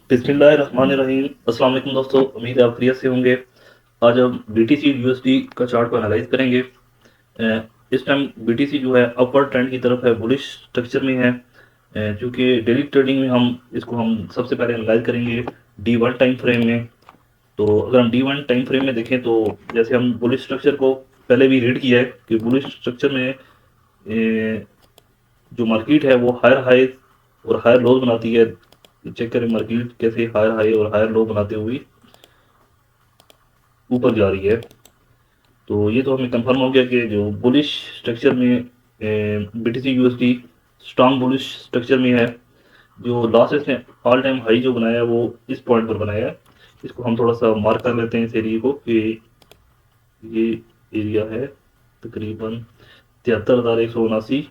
बिस्मिल्लाहिर्रहमानिर्रहीम। अस्सलाम वालेकुम दोस्तों, उम्मीद है आप खैरियत से होंगे। आज हम बीटीसी यूएसडी का चार्ट को एनालाइज करेंगे। इस टाइम बीटीसी जो है अपवर्ड ट्रेंड की तरफ है, बुलिश स्ट्रक्चर में है। चूँकि डेली ट्रेडिंग में हम सबसे पहले एनालाइज करेंगे D1 टाइम फ्रेम में। तो अगर हम D1 टाइम फ्रेम में देखें तो जैसे हम बुलिश स्ट्रक्चर को पहले भी रीड किया है कि बुलिश स्ट्रक्चर में जो मार्केट है वो हायर हाई और हायर लोज बनाती है। चेक करें मार्केट कैसे हायर हाई और हायर लो बनाते हुए ऊपर जा रही है। तो ये तो हमें कंफर्म हो गया कि जो बुलिश स्ट्रक्चर में BTC USD strong bullish structure में है। जो लास्ट इसने ऑल टाइम हाई जो बनाया है वो इस पॉइंट पर बनाया है। इसको हम थोड़ा सा मार्क कर लेते हैं इस एरिया को कि ये एरिया है तकरीबन 73,179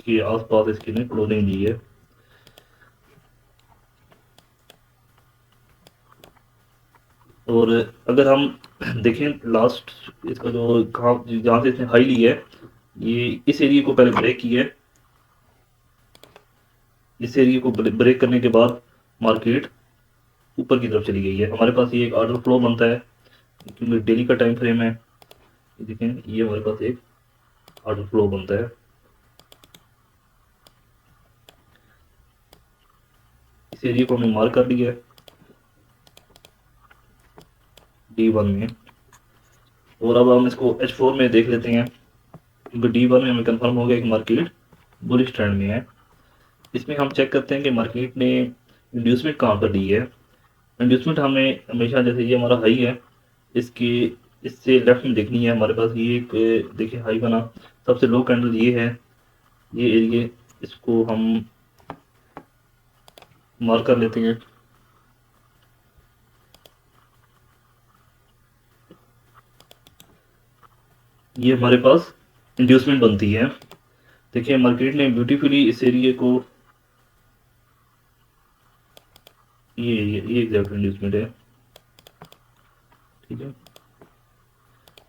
के आसपास इसकी ने क्लोजिंग दी है। और अगर हम देखें लास्ट इसका जो कहाँ जहाँ से इसने हाई ली है, ये इस एरिया को पहले ब्रेक किया है। इस एरिया को ब्रेक करने के बाद मार्केट ऊपर की तरफ चली गई है। हमारे पास ये एक ऑर्डर फ्लो बनता है क्योंकि डेली का टाइम फ्रेम है। ये देखें, ये हमारे पास एक ऑर्डर फ्लो बनता है। इस एरिया को हमने मार्क कर लिया है D1 में। और अब हम इसको H4 में देख लेते हैं क्योंकि D1 में हमें कंफर्म हो गया कि मार्केट बुलिश ट्रेंड में है। इसमें हम चेक करते हैं कि मार्केट ने इंड्यूसमेंट कहाँ पर दी है। इंड्यूसमेंट हमें हमेशा जैसे ये हमारा हाई है, इसके इससे लेफ्ट में देखनी है। हमारे पास ये एक देखिए हाई बना, सबसे लो कैंडल ये है, ये एरिया। इसको हम मार्क कर लेते हैं। ये हमारे पास इंड्यूसमेंट बनती है। देखिए मार्केट ने ब्यूटीफुली इस एरिया को, ये एरिया ये एग्जैक्ट इंड्यूसमेंट है। ठीक है,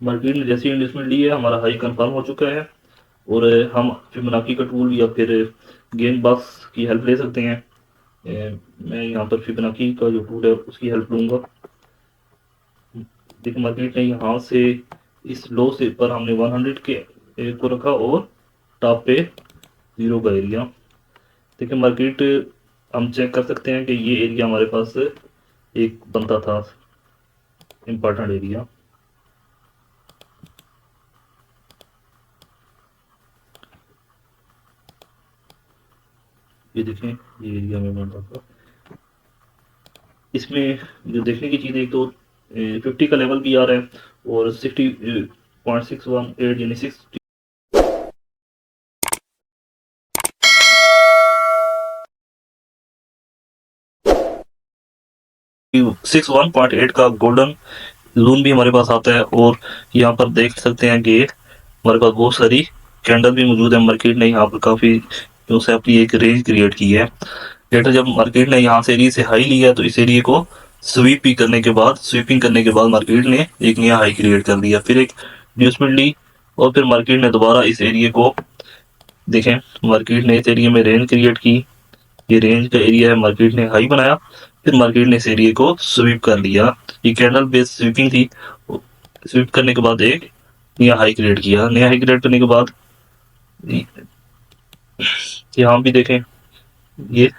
मार्केट ने जैसी इंड्यूसमेंट ली है हमारा हाई कंफर्म हो चुका है। और हम फिबोनाची का टूल या फिर गेंद बॉक्स की हेल्प ले सकते हैं। मैं यहाँ पर फिबोनाची का जो टूल है उसकी हेल्प लूँगा। देखिए मार्केट ने यहाँ से इस लो से पर हमने 100 के को रखा और टॉप पे जीरो का एरिया। देखिए मार्केट हम चेक कर सकते हैं कि ये एरिया हमारे पास एक बनता था इम्पोर्टेंट एरिया। ये देखें, ये एरिया में बनता था। इसमें जो देखने की चीज़ है, एक तो 50 का लेवल भी आ रहा है और 60.618 यानी 61.8 का गोल्डन जोन भी हमारे पास आता है। और यहाँ पर देख सकते हैं कि हमारे पास बहुत सारी कैंडल भी मौजूद है। मार्केट ने यहाँ पर काफ़ी जो से अपनी एक रेंज क्रिएट की है। लेटर जब मार्केट ने यहाँ से एरिया से हाई लिया है तो इस एरिया को स्वीपिंग करने के बाद मार्केट ने एक नया हाई क्रिएट कर दिया, फिर एक इन्वेस्टमेंट ली। और फिर मार्केट ने दोबारा इस एरिया को देखें, मार्केट ने इस एरिया में रेंज क्रिएट की। ये रेंज का एरिया है, मार्केट ने हाई बनाया, फिर मार्केट ने इस एरिया को स्वीप कर लिया। ये कैंडल बेस्ड स्वीपिंग थी। स्वीप करने के बाद एक नया हाई क्रिएट किया। नया हाई क्रिएट करने के बाद यहाँ भी देखें, ये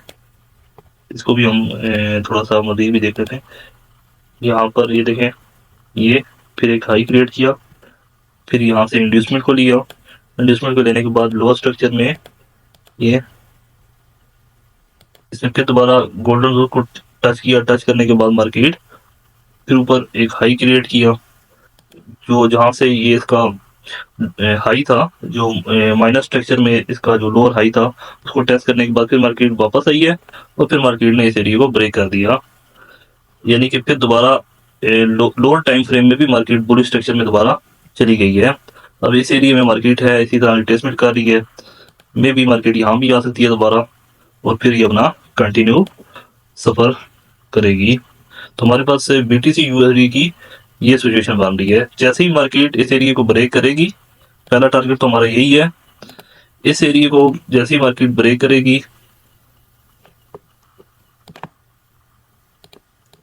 इसको भी हम थोड़ा सा मजीद भी देख लेते हैं। यहाँ पर ये देखें, ये फिर एक हाई क्रिएट किया, फिर यहाँ से इंड्यूसमेंट को लिया। इंड्यूसमेंट को लेने के बाद लोअर स्ट्रक्चर में ये इसने फिर दोबारा गोल्डन जोन को टच किया। टच करने के बाद मार्केट फिर ऊपर एक हाई क्रिएट किया, जो जहाँ से ये इसका हाई था, जो माइनस स्ट्रक्चर में इसका जो लोअर हाई था उसको टेस्ट करने के बाद फिर मार्केट वापस आई है और फिर मार्केट ने इस एरिया को ब्रेक कर दिया। यानी कि फिर दोबारा लोअर टाइम फ्रेम में भी मार्केट बुलिश स्ट्रक्चर में दोबारा चली गई है। अब इस एरिया में मार्केट है, इसी तरह रिट्रेसमेंट कर रही है। मे भी मार्केट यहाँ भी आ सकती है दोबारा और फिर ये अपना कंटिन्यू सफर करेगी। तो हमारे पास बीटीसी यूएसडी की ये सिचुएशन बन रही है। जैसे ही मार्केट इस एरिया को ब्रेक करेगी, पहला टारगेट तो हमारा यही है, इस एरिया को जैसे ही मार्केट ब्रेक करेगी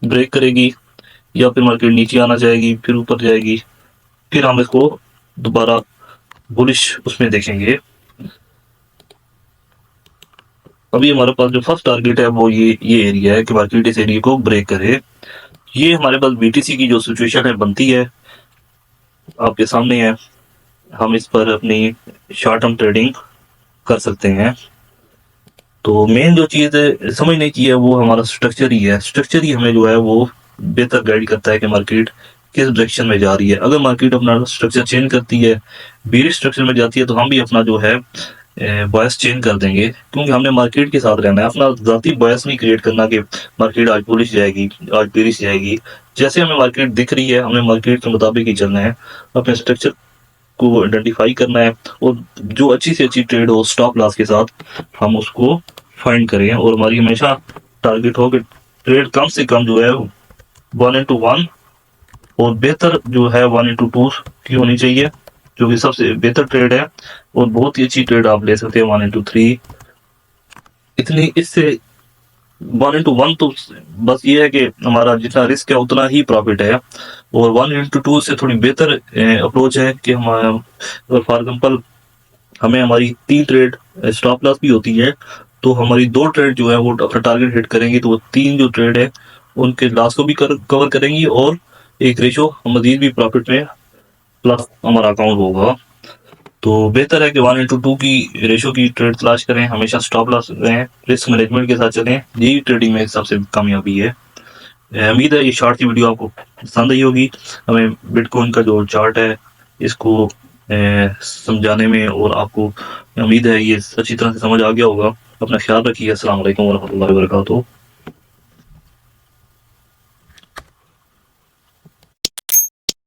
ब्रेक करेगी या फिर मार्केट नीचे आना चाहेगी, फिर ऊपर जाएगी, फिर हम इसको दोबारा बुलिश उसमें देखेंगे। अभी हमारे पास जो फर्स्ट टारगेट है वो ये एरिया है कि मार्केट इस एरिया को ब्रेक करे। ये हमारे पास बीटीसी की जो सिचुएशन है बनती है आपके सामने है। हम इस पर अपनी शॉर्ट टर्म ट्रेडिंग कर सकते हैं। तो मेन जो चीज़ समझने की है वो हमारा स्ट्रक्चर ही है। स्ट्रक्चर ही हमें जो है वो बेहतर गाइड करता है कि मार्केट किस डायरेक्शन में जा रही है। अगर मार्केट अपना स्ट्रक्चर चेंज करती है, बेरिश स्ट्रक्चर में जाती है, तो हम भी अपना जो है बॉयस चेंज कर देंगे, क्योंकि हमने मार्केट के साथ रहना है। अपना जाती बॉयस नहीं क्रिएट करना कि मार्केट आज बुलिश जाएगी, आज बेरिश जाएगी। जैसे हमें मार्केट दिख रही है, हमें मार्केट के मुताबिक ही चलना है, अपने स्ट्रक्चर को आइडेंटिफाई करना है, और जो अच्छी से अच्छी ट्रेड हो स्टॉप लॉस के साथ हम उसको फाइंड करें। और हमारी हमेशा टारगेट हो कि ट्रेड कम से कम जो है 1:1 और बेहतर जो है 1:2 की होनी चाहिए, जो कि सबसे बेहतर ट्रेड है। और बहुत ही अच्छी ट्रेड आप ले सकते हैं 1:3। इतनी इससे 1:1 तो बस ये है कि हमारा जितना रिस्क है उतना ही प्रॉफिट है। और 1:2 से थोड़ी बेहतर अप्रोच है कि हमारा फॉर एग्जाम्पल हमें हमारी 3 ट्रेड स्टॉप लॉस भी होती है, तो हमारी 2 ट्रेड जो है वो अपना टारगेट हिट करेंगी, तो वो 3 जो ट्रेड है उनके लॉस को भी कवर करेंगी, और एक रेशो मजीद भी प्रॉफिट में प्लस हमारा अकाउंट होगा। तो बेहतर है कि 1:2 की रेशो की ट्रेड तलाश करें, हमेशा स्टॉप लॉस रहें, रिस्क मैनेजमेंट के साथ चलें। यही ट्रेडिंग में सबसे कामयाबी है। उम्मीद है ये शॉर्ट की वीडियो आपको पसंद आई होगी। हमें बिटकॉइन का जो चार्ट है इसको समझाने में, और आपको उम्मीद है ये अच्छी तरह से समझ आ गया होगा। अपना ख्याल रखिए। अस्सलाम वालेकुम वरहमतुल्लाहि वबरकातुहू।